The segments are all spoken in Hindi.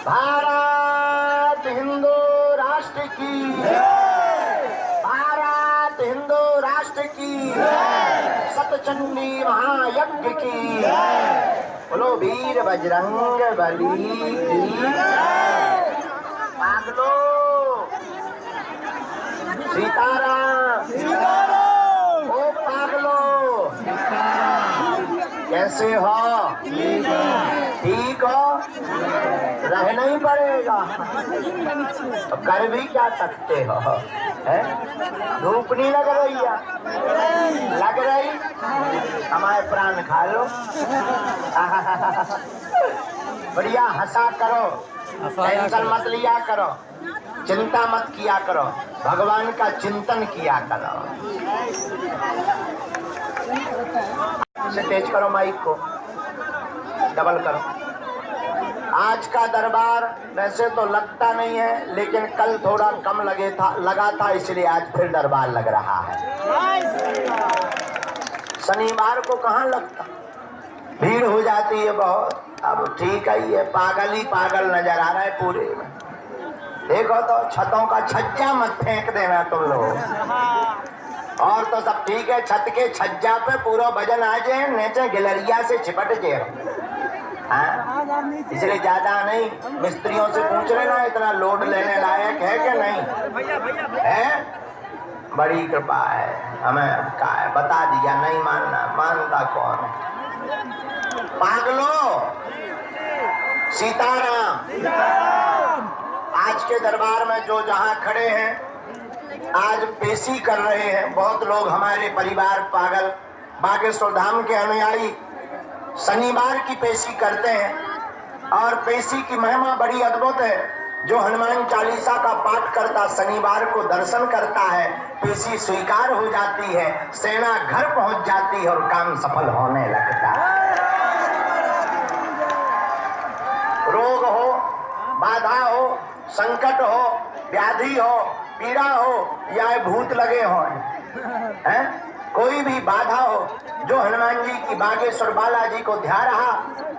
भारत हिंदू राष्ट्र की, भारत हिंदू राष्ट्र की, सतचंडी महायज्ञ की, बोलो वीर बजरंग बली की। पागलो सीताराम, ओ पागलो कैसे हो? ठीक हो? रहना ही पड़ेगा, तो कर भी क्या सकते हो? है धूप नहीं लग रही है? लग रही? हमारे प्राण खा लो। बढ़िया हंसा करो, टेंशन मत लिया करो, चिंता मत किया करो, भगवान का चिंतन किया करो। से तेज करो, माइक को डबल करो। आज का दरबार वैसे तो लगता नहीं है, लेकिन कल थोड़ा कम लगा था, इसलिए आज फिर दरबार लग रहा है। शनिवार को कहाँ लगता, भीड़ हो जाती है बहुत। अब ठीक ही है, पागल ही पागल नजर आ रहा है पूरे में। देखो तो छतों का छज्जा मत फेंक देना तुम लोग। और तो सब ठीक है, छत के छज्जा पे पूरा वजन आ जाए, नीचे गिलरिया से चिपट जाए। इसलिए ज्यादा नहीं, मिस्त्रियों से पूछ लेना इतना लोड लेने लायक है कि नहीं है। बड़ी कृपा है, हमें का है बता दिया, नहीं मानना, मानता कौन है? पागलो सीताराम। आज के दरबार में जो जहां खड़े हैं, आज पेशी कर रहे हैं बहुत लोग, हमारे परिवार पागल बागेश्वर धाम के अनुयायी शनिवार की पेशी करते हैं। और पेशी की महिमा बड़ी अद्भुत है। जो हनुमान चालीसा का पाठ करता शनिवार को दर्शन करता है, पेशी स्वीकार हो जाती है, सेना घर पहुंच जाती है और काम सफल होने लगता है। रोग हो, बाधा हो, संकट हो, व्याधि हो, पीड़ा हो या भूत लगे हो, हैं? कोई भी बाधा हो, जो हनुमान जी की बागेश्वर बालाजी को ध्या रहा,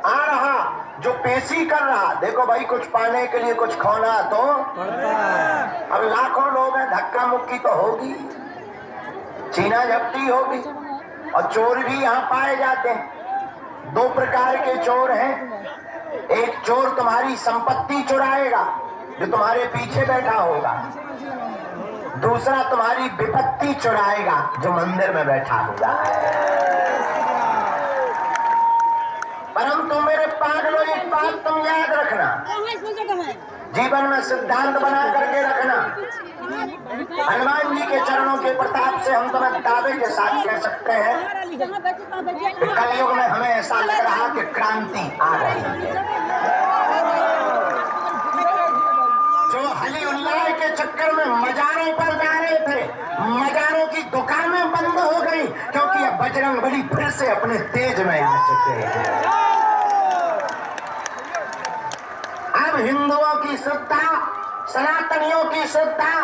आ रहा, जो पेशी कर रहा, देखो भाई कुछ पाने के लिए कुछ खोना तो अब लाखों लोग हैं, धक्का मुक्की तो होगी, छीना झपटी होगी, और चोर भी यहाँ पाए जाते हैं। दो प्रकार के चोर हैं, एक चोर तुम्हारी संपत्ति चुराएगा जो तुम्हारे पीछे बैठा होगा, दूसरा तुम्हारी विपत्ति चुराएगा जो मंदिर में बैठा हुआ है। परंतु मेरे पागलों, एक बात तुम याद रखना, जीवन में सिद्धांत बना करके रखना। हनुमान जी के चरणों के प्रताप से हम तुम्हें दावे के साथ कह सकते हैं कि कलयुग में हमें ऐसा लग रहा कि क्रांति आ रही है। जो हली उल्लाह के चक्कर में मजारों पर जा रहे थे, मजारों की दुकानें बंद हो गई, क्योंकि अब बजरंगबली फिर से अपने तेज में आ चुके हैं। अब हिंदुओं की श्रद्धा, सनातनियों की श्रद्धा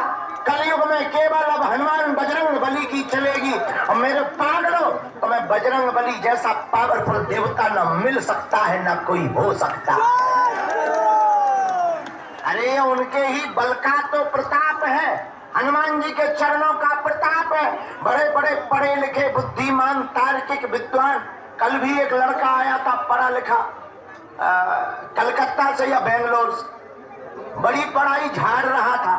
कलयुग में केवल अब हनुमान बजरंगबली की चलेगी। और मेरे पागलों, तुम्हें बजरंगबली जैसा पावरफुल देवता न मिल सकता है, न कोई हो सकता। अरे उनके ही बल का तो प्रताप है, हनुमान जी के चरणों का प्रताप है। बड़े बड़े पढ़े लिखे बुद्धिमान तार्किक विद्वान, कल भी एक लड़का आया था पढ़ा लिखा, कलकत्ता से या बेंगलोर से, बड़ी पढ़ाई झाड़ रहा था।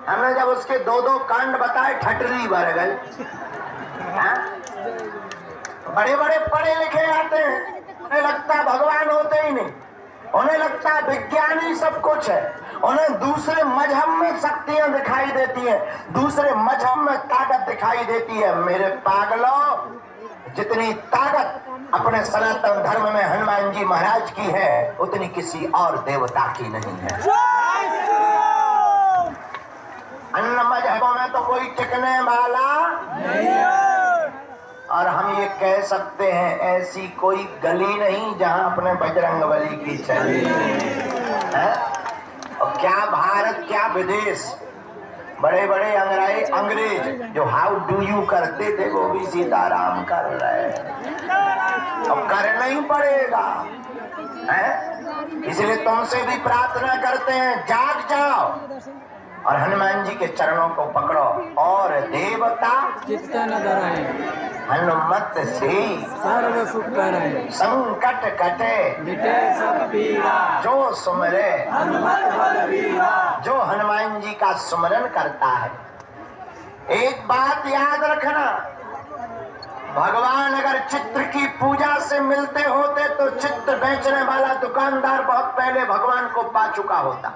हमने जब उसके दो दो कांड बताए, ठटरी भर गई। बड़े बड़े पढ़े लिखे आते हैं, उन्हें लगता भगवान होते ही नहीं, उन्हें लगता है विज्ञान ही सब कुछ है। उन्हें दूसरे मजहब में शक्तियां दिखाई देती है, दूसरे मजहब में ताकत दिखाई देती है। मेरे पागलों, जितनी ताकत अपने सनातन धर्म में हनुमान जी महाराज की है, उतनी किसी और देवता की नहीं है। अन्य मजहबों में तो कोई टिकने वाला नहीं है। और हम ये कह सकते हैं, ऐसी कोई गली नहीं जहां अपने बजरंगबली की चली है। और क्या भारत, क्या विदेश, बड़े बड़े अंग्रेज जो हाउ डू यू करते थे, वो भी सीताराम कर रहे हैं। अब करना ही पड़ेगा, हैं? इसलिए तुमसे भी प्रार्थना करते हैं, जाग जाओ और हनुमान जी के चरणों को पकड़ो। और देवता चित्तन धराए हनुमत से सर्व सुख करे, संकट कटे मिटे सब पीड़ा, जो सुमरे हनुमत बलबीरा। जो हनुमान जी का सुमरन करता है। एक बात याद रखना, भगवान अगर चित्र की पूजा से मिलते होते तो चित्र बेचने वाला दुकानदार बहुत पहले भगवान को पा चुका होता।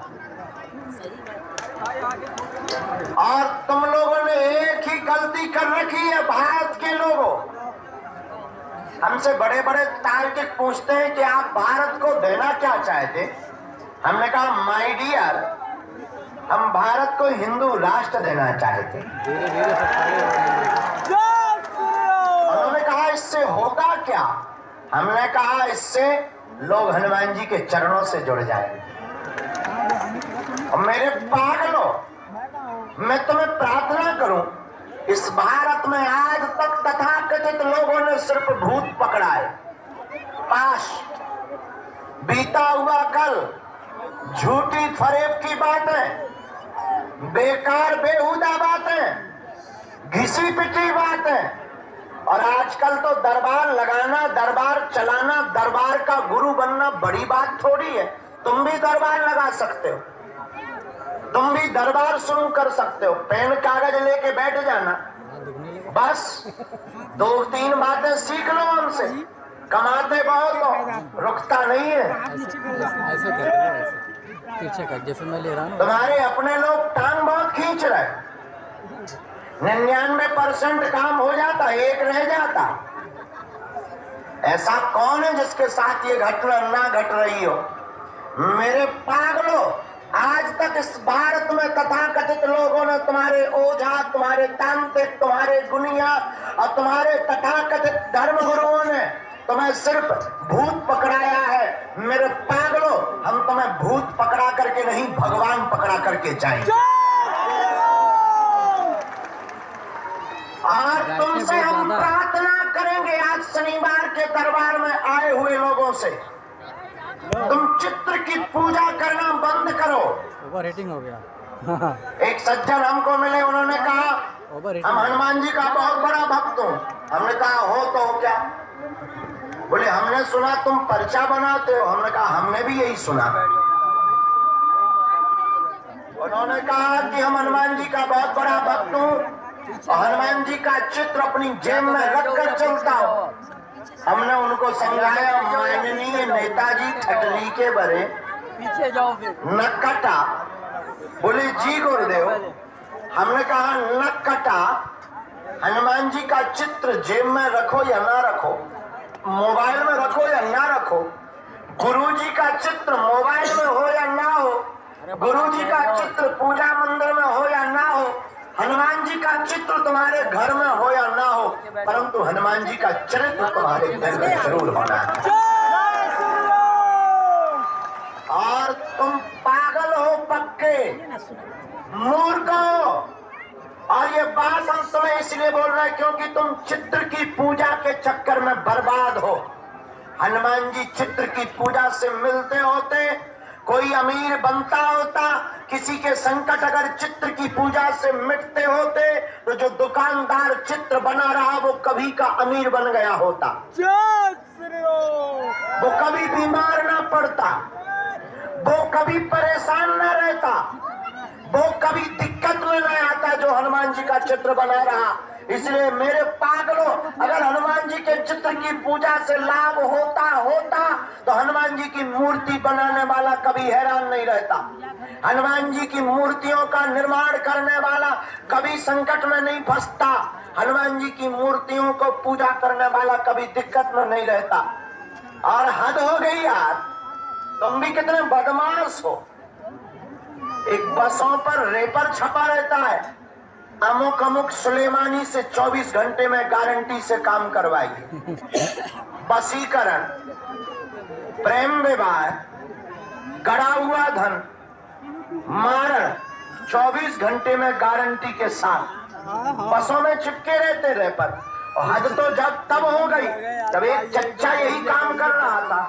और तुम लोगों ने एक ही गलती कर रखी है, भारत के लोगों। हमसे बड़े बड़े तार्किक पूछते हैं कि आप भारत को देना क्या चाहते। हमने कहा माय डियर, हम भारत को हिंदू राष्ट्र देना चाहते। धीरे धीरे सब खड़े हो रहे हैं। उन्होंने कहा इससे होगा क्या? हमने कहा इससे लोग हनुमान जी के चरणों से जुड़ जाएंगे। और मेरे पागलों, मैं तुम्हें प्रार्थना करूं, इस भारत में आज तक तथाकथित लोगों ने सिर्फ भूत पकड़ा है। पास बीता हुआ कल, झूठी फरेब की बातें, बेकार बेहुदा बातें, घिसी पिटी बातें। और आजकल तो दरबार लगाना, दरबार चलाना, दरबार का गुरु बनना बड़ी बात थोड़ी है। तुम भी दरबार लगा सकते हो, तुम भी दरबार शुरू कर सकते हो। पेन कागज लेके बैठ जाना, बस 2-3 बातें सीख लो हमसे। कमाते बहुत हो, रुकता नहीं है। ऐसे करते पीछे कर, जैसे मैं ले रहा हूँ। तुम्हारे अपने लोग टांग बहुत खींच रहे। 99% काम हो जाता, एक रह जाता। ऐसा कौन है जिसके साथ ये घटना ना घट रही हो? मेरे पागलों, आज तक इस भारत में तथाकथित लोगों ने तुम्हारे ओझा, तुम्हारे तांत्रिक, तुम्हारे गुनिया और तुम्हारे तथाकथित धर्म गुरुओं ने तुम्हें सिर्फ भूत पकड़ाया है। मेरे पागलों, हम तुम्हें भूत पकड़ा करके नहीं, भगवान पकड़ा करके जाएंगे। और तुमसे हम प्रार्थना करेंगे आज शनिवार के दरबार में आए हुए लोगों से, तुम चित्र की पूजा करना बंद करो। ओवर रेटिंग हो गया। एक सज्जन हमको मिले, उन्होंने कहा हम हनुमान जी का बहुत बड़ा भक्त हूँ। हमने कहा हो तो क्या? बोले हमने सुना तुम पर्चा बनाते हो। हमने कहा हमने भी यही सुना। उन्होंने कहा कि हम हनुमान जी का बहुत बड़ा भक्त हूँ और हनुमान जी का चित्र अपनी जेब में रख कर चलता हो। हमने उनको समझाया, माननीय नेताजी ठटनी के बरे पीछे जाओ फिर नक्कटा। बोले जी गुरुदेव। हमने कहा नक्कटा, हनुमान जी का चित्र जेब में रखो या ना रखो, मोबाइल में रखो या ना रखो, गुरु जी का चित्र मोबाइल में हो या ना हो, गुरु जी का चित्र पूजा मंदिर में हो या ना हो, हनुमान जी का चित्र तुम्हारे घर में हो या ना हो, परंतु हनुमान जी का चरित्र तुम्हारे घर में जरूर होना है। और तुम पागल हो पक्के, मूर्ख हो। और ये बात हम तुम्हें इसलिए बोल रहे हैं क्योंकि तुम चित्र की पूजा के चक्कर में बर्बाद हो। हनुमान जी चित्र की पूजा से मिलते होते, कोई अमीर बनता होता, किसी के संकट अगर चित्र की पूजा से मिटते होते तो जो दुकानदार चित्र बना रहा वो कभी का अमीर बन गया होता, वो कभी बीमार ना पड़ता, वो कभी परेशान न रहता, वो कभी दिक्कत में न आता जो हनुमान जी का चित्र बना रहा। इसलिए मेरे पागलों, अगर हनुमान जी के चित्र की पूजा से लाभ होता तो हनुमान जी की मूर्ति बनाने वाला कभी हैरान नहीं रहता। हनुमान जी की मूर्तियों का निर्माण करने वाला कभी संकट में नहीं फंसता। हनुमान जी की मूर्तियों को पूजा करने वाला कभी दिक्कत में नहीं रहता। और हद हो गई यार, तुम भी कितने बदमाश हो। एक बसों पर रेपर छपा रहता है, अमुक अमुक सुलेमानी से 24 घंटे में गारंटी से काम करवाइए। वशीकरण, प्रेम विवाह, गड़ा हुआ धन, मारण 24 घंटे में गारंटी के साथ बसों में चिपके रहते रेपर। और हद तो जब तब हो गई जब एक चच्चा यही काम कर रहा था।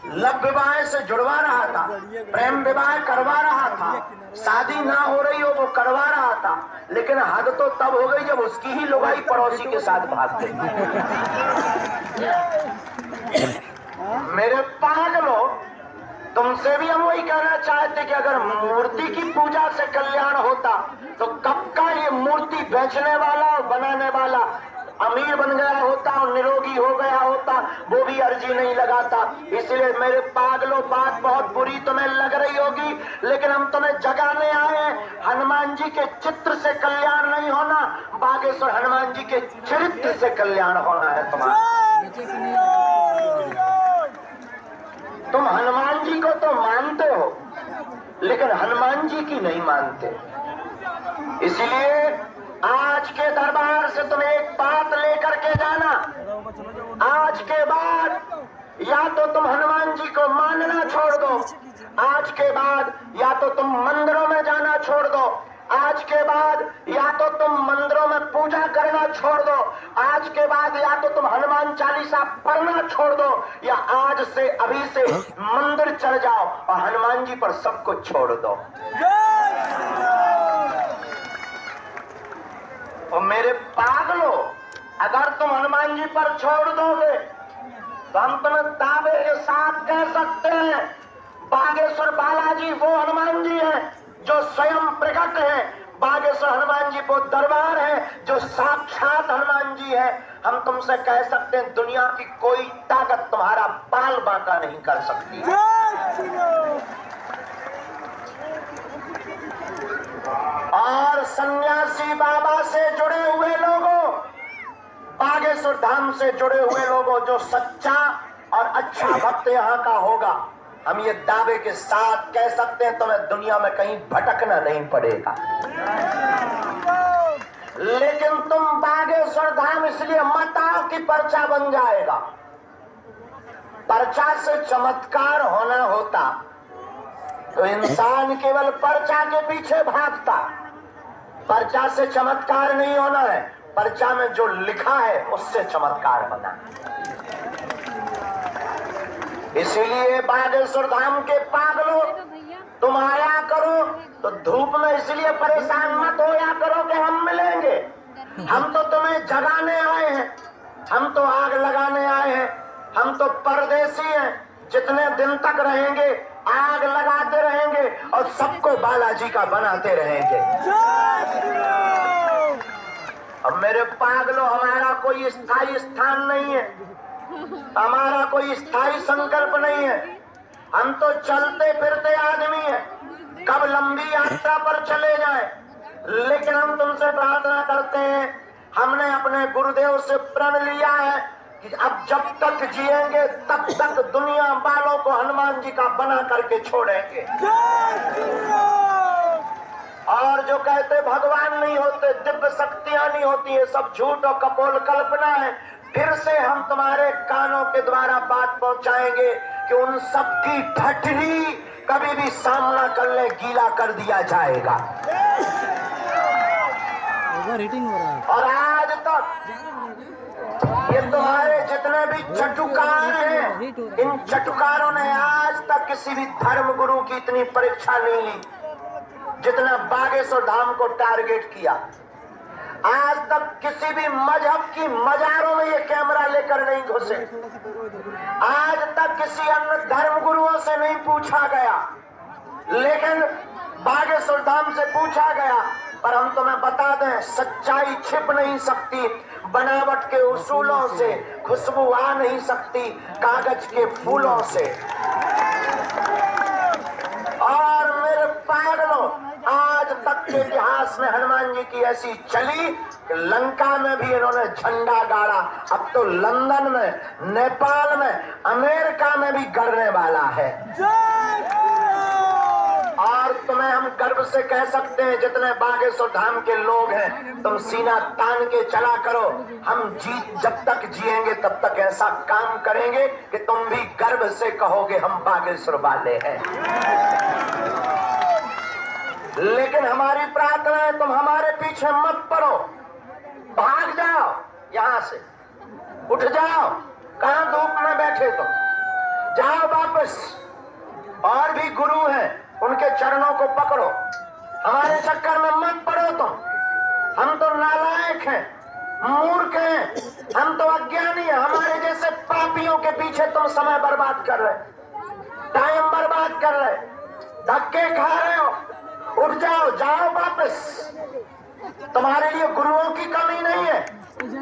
लव विवाह से जुड़वा रहा था, प्रेम विवाह करवा रहा था, शादी ना हो रही हो वो करवा रहा था, लेकिन हद तो तब हो गई जब उसकी ही लुगाई पड़ोसी के साथ भाग गई। मेरे पागलो, तुमसे भी हम वही कहना चाहते कि अगर मूर्ति की पूजा से कल्याण होता तो कब का ये मूर्ति बेचने वाला और बनाने वाला अमीर बन गया होता और निरोगी हो गया होता, वो भी अर्जी नहीं लगाता। इसलिए मेरे पागलों, बात बहुत बुरी तुम्हें लग रही होगी, लेकिन हम तुम्हें जगाने आए हैं। हनुमान जी के चित्र से कल्याण नहीं होना, बागेश्वर हनुमान जी के चरित्र से कल्याण होना है तुम्हारा। तुम हनुमान जी को तो मानते हो, लेकिन हनुमान जी की नहीं मानते। इसलिए आज के दरबार से तुम एक बात लेकर के जाना, आज के बाद या तो तुम हनुमान जी को मानना छोड़ दो, आज के बाद या तो तुम मंदिरों में जाना छोड़ दो, आज के बाद या तो तुम मंदिरों में पूजा करना छोड़ दो, आज के बाद या तो तुम हनुमान चालीसा पढ़ना छोड़ दो, या आज से अभी से मंदिर चल जाओ और हनुमान जी पर सब कुछ छोड़ दो। और मेरे पागलो, अगर तुम हनुमान जी पर छोड़ दोगे तो हम तुम्हें दावे के साथ कह सकते हैं, बागेश्वर बालाजी वो हनुमान जी हैं जो स्वयं प्रकट है, बागेश्वर हनुमान जी वो दरबार है जो साक्षात हनुमान जी है। हम तुमसे कह सकते हैं, दुनिया की कोई ताकत तुम्हारा बाल बांका नहीं कर सकती। और सन्यासी बाबा से जुड़े हुए लोगों, बागेश्वर धाम से जुड़े हुए लोगों, जो सच्चा और अच्छा भक्त यहाँ का होगा, हम ये दावे के साथ कह सकते हैं तुम्हें दुनिया में कहीं भटकना नहीं पड़ेगा। लेकिन तुम बागेश्वर धाम इसलिए मत आओ कि पर्चा बन जाएगा। पर्चा से चमत्कार होना होता तो इंसान केवल पर्चा के पीछे भागता। पर्चा से चमत्कार नहीं होना है, पर्चा में जो लिखा है उससे चमत्कार होना। इसीलिए बागेश्वर धाम के पागलों, तुम आया करो तो धूप में इसलिए परेशान मत होया करो कि हम मिलेंगे। हम तो तुम्हें जगाने आए हैं, हम तो आग लगाने आए हैं, हम तो परदेसी हैं। जितने दिन तक रहेंगे आग लगाते रहेंगे और सबको बालाजी का बनाते रहेंगे। अब मेरे पागलों, हमारा कोई स्थायी स्थान नहीं है, हमारा कोई स्थायी संकल्प नहीं है। हम तो चलते फिरते आदमी हैं, कब लंबी यात्रा पर चले जाएं। लेकिन हम तुमसे प्रार्थना करते हैं, हमने अपने गुरुदेव से प्रण लिया है कि अब जब तक जिएंगे तब तक दुनिया वालों को हनुमान जी का बना करके छोड़ेंगे। और जो कहते भगवान नहीं होते, दिव्य शक्तियां नहीं होती है, सब झूठ और कपोल कल्पना है। फिर से हम तुम्हारे कानों के द्वारा बात पहुंचाएंगे कि उन सब की ठठरी कभी भी सामना करने गीला कर दिया जाएगा। और आज तक ये तुम्हारे जितने भी चटुकार हैं, इन चटुकारों ने आज तक किसी भी धर्म गुरु की इतनी परीक्षा नहीं ली जितना बागेश्वर धाम को टारगेट किया। आज तक किसी भी मजहब की मजारों में ये कैमरा लेकर नहीं घुसे। आज तक किसी अन्य धर्म गुरुओं से नहीं पूछा गया, लेकिन बागेश्वर धाम से पूछा गया। पर हम तुम्हें बता दें, सच्चाई छिप नहीं सकती, बनावट के उसूलों से खुशबू आ नहीं सकती, कागज के फूलों से। और मेरे पागलों, आज तक के इतिहास में हनुमान जी की ऐसी चली कि लंका में भी इन्होंने झंडा गाड़ा, अब तो लंदन में, नेपाल में, अमेरिका में भी गड़ने वाला है। और तुम्हें हम गर्व से कह सकते हैं, जितने बागेश्वर धाम के लोग हैं, तुम सीना तान के चला करो। हम जब तक जिएंगे तब तक ऐसा काम करेंगे कि तुम भी गर्व से कहोगे हम बागेश्वर वाले हैं। लेकिन हमारी प्रार्थना है, तुम हमारे पीछे मत पड़ो, भाग जाओ, यहां से उठ जाओ। कहां धूप में बैठे तुम? जाओ वापस। और भी गुरु हैं, उनके चरणों को पकड़ो। हमारे चक्कर में मत पड़ो तुम। हम तो नालायक हैं, मूर्ख हैं, हम तो अज्ञानी हैं। हमारे जैसे पापियों के पीछे तुम समय बर्बाद कर रहे, टाइम बर्बाद कर रहे, धक्के खा रहे हो। उठ जाओ, जाओ वापस। तुम्हारे लिए गुरुओं की कमी नहीं है,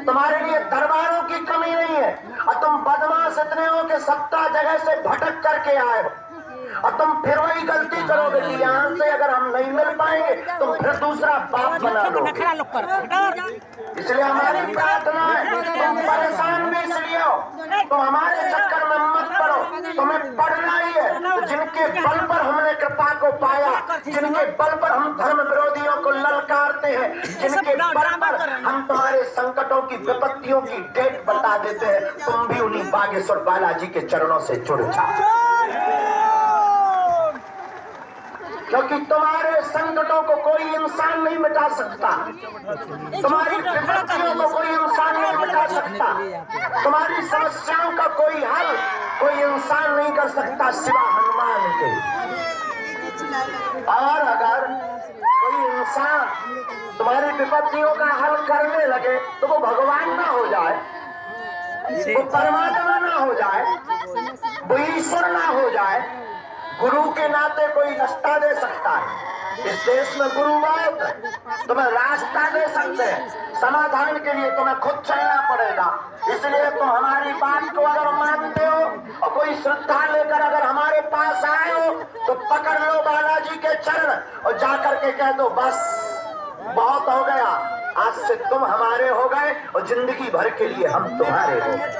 तुम्हारे लिए दरबारों की कमी नहीं है। और तुम बदमाश इतने हो कि 70 जगह से भटक करके आए हो, और तुम फिर वही गलती करोगे कि यहाँ से अगर हम नहीं मिल पाएंगे तुम फिर दूसरा बाप बना लो। इसलिए हमारी प्रार्थना है, तुम परेशान भी इसलिए हो, तुम हमारे चक्कर में मत पड़ो। तुम्हें पढ़ना ही है। तो जिनके बल पर हमने कृपा को पाया, जिनके बल पर हम धर्म विरोधियों को ललकारते हैं, जिनके बल पर हम तुम्हारे संकटों की, विपत्तियों की डेट बता देते हैं, तुम भी उन्हीं बागेश्वर बालाजी के चरणों से जुड़ जाओ। क्योंकि तुम्हारे संकटों को कोई इंसान नहीं मिटा सकता, तुम्हारी विपत्तियों को कोई इंसान नहीं मिटा सकता, तुम्हारी समस्याओं का कोई हल कोई इंसान नहीं कर सकता सिवा हनुमान के। और अगर कोई इंसान तुम्हारी विपत्तियों का हल करने लगे तो वो भगवान ना हो जाए, वो परमात्मा ना हो जाए, वो ईश्वर ना हो जाए। गुरु के नाते कोई रास्ता दे सकता है। इस देश में गुरु बहुत है, तुम्हें रास्ता दे सकते हैं। समाधान के लिए तुम्हें खुद चलना पड़ेगा। इसलिए तुम हमारी बात को अगर मानते हो और कोई श्रद्धा लेकर अगर हमारे पास आए हो तो पकड़ लो बालाजी के चरण और जाकर के कह दो बस बहुत हो गया, आज से तुम हमारे हो गए और जिंदगी भर के लिए हम तुम्हारे हो गए।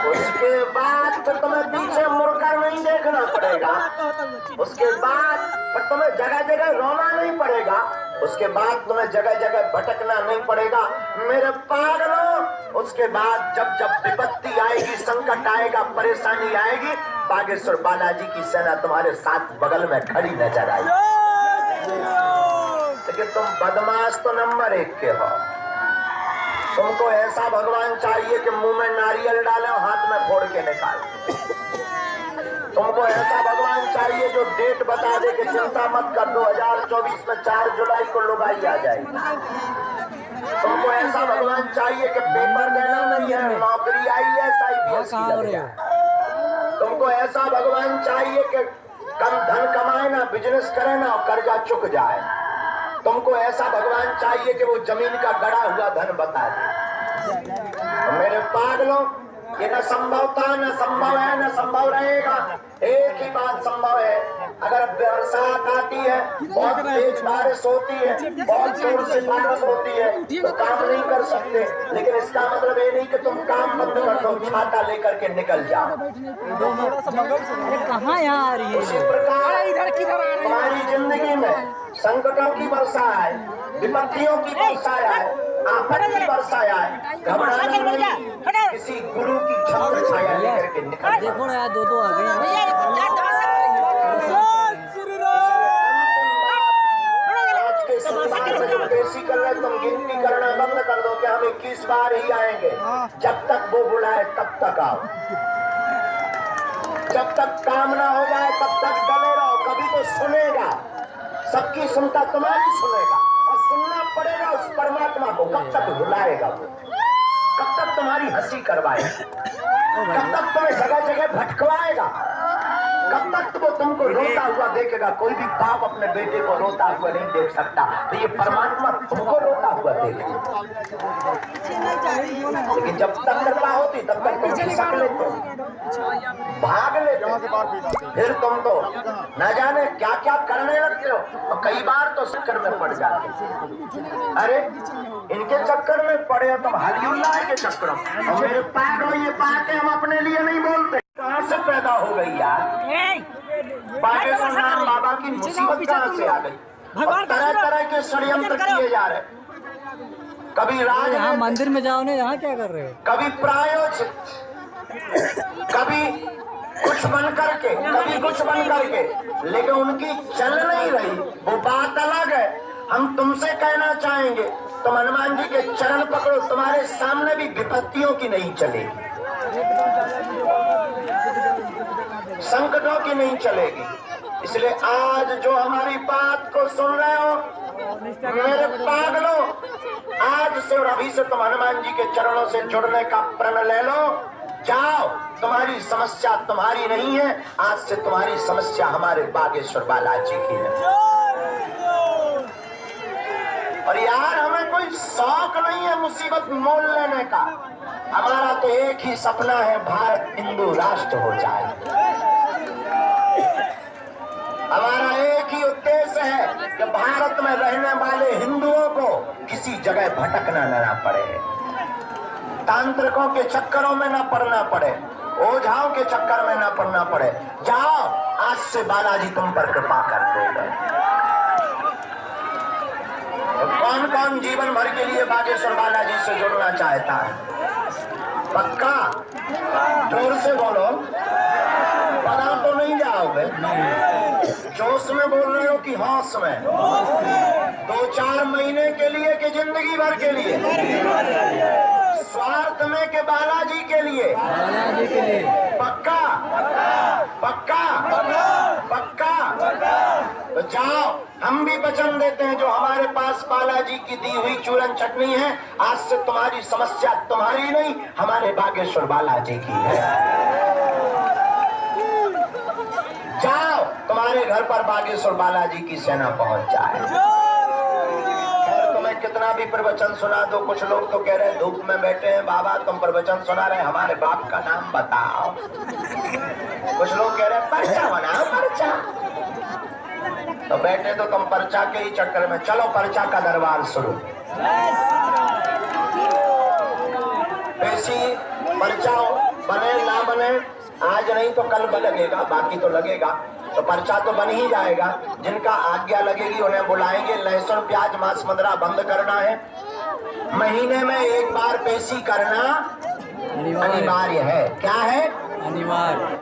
उसके बाद फिर तुम्हें पीछे मुड़कर नहीं देखना पड़ेगा, उसके बाद फिर तुम्हें जगह जगह रोना नहीं पड़ेगा, उसके बाद तुम्हें जगह जगह भटकना नहीं पड़ेगा मेरे पागलों। उसके बाद जब जब विपत्ति आएगी, संकट आएगा, परेशानी आएगी, बागेश्वर बालाजी की सेना तुम्हारे साथ बगल में खड़ी नजर आएगी। लेकिन तुम बदमाश तो नंबर 1 के हो। तुमको ऐसा भगवान चाहिए कि मुंह में नारियल डाले और हाथ में फोड़ के निकाले। तुमको ऐसा भगवान चाहिए जो डेट बता दे कि चिंता मत कर, 2024 में 4 जुलाई को लुगाई आ जाएगी। तुमको ऐसा भगवान चाहिए कि पेपर देना नहीं है, नौकरी आई है, IPS की लग जाए। तुमको ऐसा भगवान चाहिए कि कम धन कमाए ना, बिजनेस करे ना और कर्जा चुक जाए। तुमको ऐसा भगवान चाहिए कि वो जमीन का गड़ा हुआ धन बता दे। मेरे पागलों, ये न संभव था, न संभव है, न संभव रहेगा। एक ही बात संभव है, अगर बरसात आती है, बहुत तेज बारिश होती है, बहुत जोर से बारिश होती है तो काम नहीं कर सकते। लेकिन इसका मतलब ये नहीं कि तुम काम बंद कर दो, छाता लेकर के निकल जाओ। कहाँ यहाँ आ रही है? उसी प्रकार तुम्हारी जिंदगी में संकटों की वर्षा है, विपत्तियों की वर्षा है, आफत की वर्षा है, घबराना नहीं, किसी गुरु की छत्र छाया लेकर के निकल। देखो ना यार, 2 आ गए। आज के संसार में जो पेशी कर रहे तुम गिनती करना बंद कर दो कि हम 21 बार ही आएंगे। जब तक वो बुलाए तब तक आओ, जब तक काम ना हो जाए तब तक डले रहो। कभी तो सुनेगा, सबकी सुनता तुम्हारी सुनेगा, और सुनना पड़ेगा उस परमात्मा को। कब तक बुलाएगा वो, कब तक तुम्हारी हंसी करवाएगा, कब तक तुम्हें जगह जगह भटकवाएगा, कब तक वो तुमको रोता हुआ देखेगा। कोई भी बाप अपने बेटे को रोता हुआ नहीं देख सकता, तो ये परमात्मा तुमको रोता हुआ देखेगा। लेकिन जब तक कृपा होती तब तक तुम खिसक लेते, भाग लेते, फिर तुम तो न जाने क्या क्या करने लगते हो, और कई बार तो चक्कर में पड़ जाते। अरे इनके चक्कर में पड़े तुम हरियुल्लाह के चक्कर में। और मेरे पैरों ये बातें हम अपने लिए नहीं बोलते, कहाँ से पैदा हो गई यार? बागेश्वर नाम बाबा की मुसीबत कहाँ से आ गई? और तरह तरह के षड्यंत्र किए जा रहे, कभी यहाँ मंदिर में जाओ ना, यहाँ क्या कर रहे हो? कभी प्रायोजित, कभी कुछ बन करके, कभी कुछ बन करके, लेकिन उनकी चल नहीं रही। वो बात अलग है। हम तुमसे कहना चाहेंगे तुम हनुमान जी के चरण पकड़ो, तुम्हारे सामने भी विपत्तियों की नहीं चलेगी, संकटों की नहीं चलेगी। इसलिए आज जो हमारी बात को सुन रहे हो मेरे पागलों, आज से और अभी से तुम हनुमान जी के चरणों से जुड़ने का प्रण ले लो। जाओ, तुम्हारी समस्या तुम्हारी नहीं है, आज से तुम्हारी समस्या हमारे बागेश्वर बालाजी की है। और यार हमें कोई शौक नहीं है मुसीबत मोल लेने का, हमारा तो एक ही सपना है, भारत हिंदू राष्ट्र हो जाए। हमारा एक ही उद्देश्य है कि भारत में रहने वाले हिंदुओं को किसी जगह भटकना न पड़े, तांत्रिकों के चक्करों में न पड़ना पड़े, ओझाओं के चक्कर में न पड़ना पड़े। जाओ, आज से बालाजी तुम पर कृपा कर देगा। तो कौन कौन जीवन भर के लिए बागेश्वर बालाजी से जुड़ना चाहता है? पक्का? जोर से बोलो, बदल तो नहीं जाओगे? जोश में बोल रहे हो कि होश में? 2-4 महीने के लिए कि जिंदगी भर के लिए? स्वार्थ में के बालाजी के लिए? पक्का? पक्का? पक्का? तो जाओ, हम भी वचन देते हैं, जो हमारे पास बालाजी की दी हुई चूरन चटनी है, आज से तुम्हारी समस्या तुम्हारी नहीं, हमारे बागेश्वर बालाजी की है। जाओ, तुम्हारे घर पर बागेश्वर बालाजी की सेना पहुंच जाए। कितना भी प्रवचन सुना दो, कुछ लोग तो कह रहे हैं धूप में बैठे हैं बाबा तुम प्रवचन सुना रहे, हमारे बाप का नाम बताओ। कुछ लोग कह रहे हैं पर्चा बनाओ, पर्चा। तो बैठे तो तुम पर्चा के ही चक्कर में, चलो पर्चा का दरबार शुरू। ऐसी पर्चा बने ना बने, आज नहीं तो कल लगेगा, बाकी तो लगेगा। तो पर्चा तो बन ही जाएगा। जिनका आज्ञा लगेगी उन्हें बुलाएंगे। लहसुन प्याज मांस मदिरा बंद करना है। महीने में एक बार पेशी करना अनिवार्य है। क्या है? अनिवार्य।